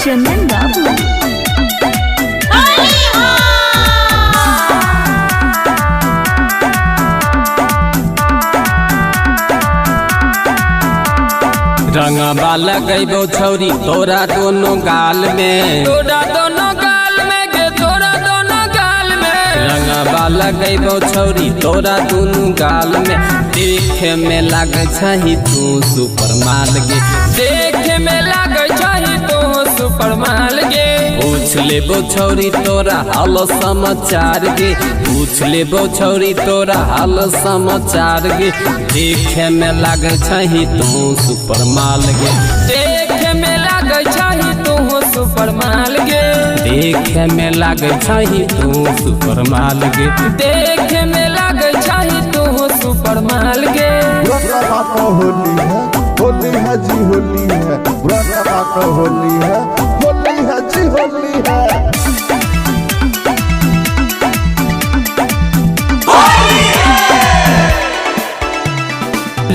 चंदन बाबू। रंगवा लगैबो छौरी तोरा दोनों गाल में, तोरा दोनों गाल में गे, तोरा दोनों गाल में। रंगवा लगैबो छौरी तोरा दोनों गाल में। देखे में लागे छही तू सुपर माल गे, देखे में लागे छही तू सुपर माल गे। पूछ लेबो छौरी तोरा हाल समाचार गे, पूछ लेबो छौरी तोरा हाल समाचार गे। देखे में लागे छही तू सुपर माल गे, देखे में लागे छही तू सुपर माल गे। देखे में लागे छही तू सुपर माल गे, देखे में लागे छही तू सुपर माल गे। होली है जी, होली है, होली है जी, होली है।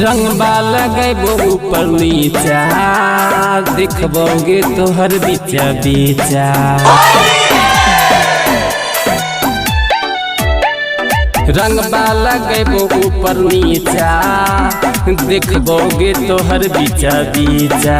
रंगवा लगैबो ऊपर नीचा, दिखबोगे तोहर बीचा बीचा। रंगवा लगैबो ऊपर नीचा, दिखबोगे तोहर बीचा बीचा।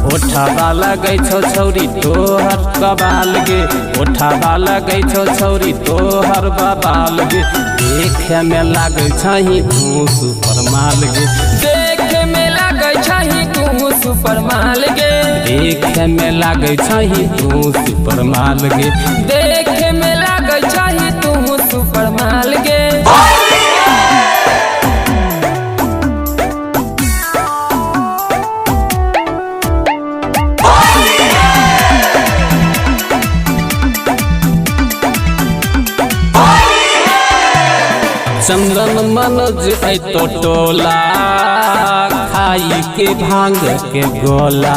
ओठावा लगै छौ छौरी तोहर कबाल गे, ओठावा लगै छौ छौरी तोहर बबाल गे। देखे में लागे छही तू सुपर माल गे, देखे में लागे छही तू सुपर माल गे। देखे में लागे छही तू सुपर माल गे, देखे में लागे छही तू सुपर माल गे। चंदन मनोज तो टोला, खाई के भांग के गोला।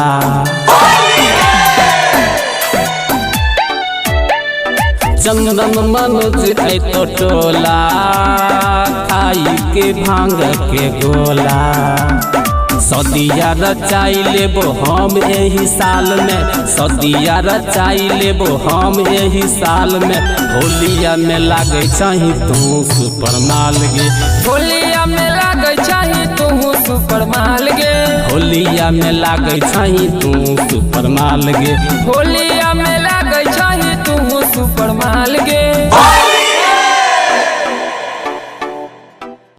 चंदन मनोज तो टोला, खाई के भांग के गोला। सदिया रचाई लेबो हम एही साल में, सदिया रचाई लेबो हम एही साल में। होलिया में लागे छही तू सुपर माल गे, होलिया में लागे छही तू सुपर माल गे। होलिया में लागे छही तू सुपर माल गे, होलिया में लागे छही तू सुपर माल गे।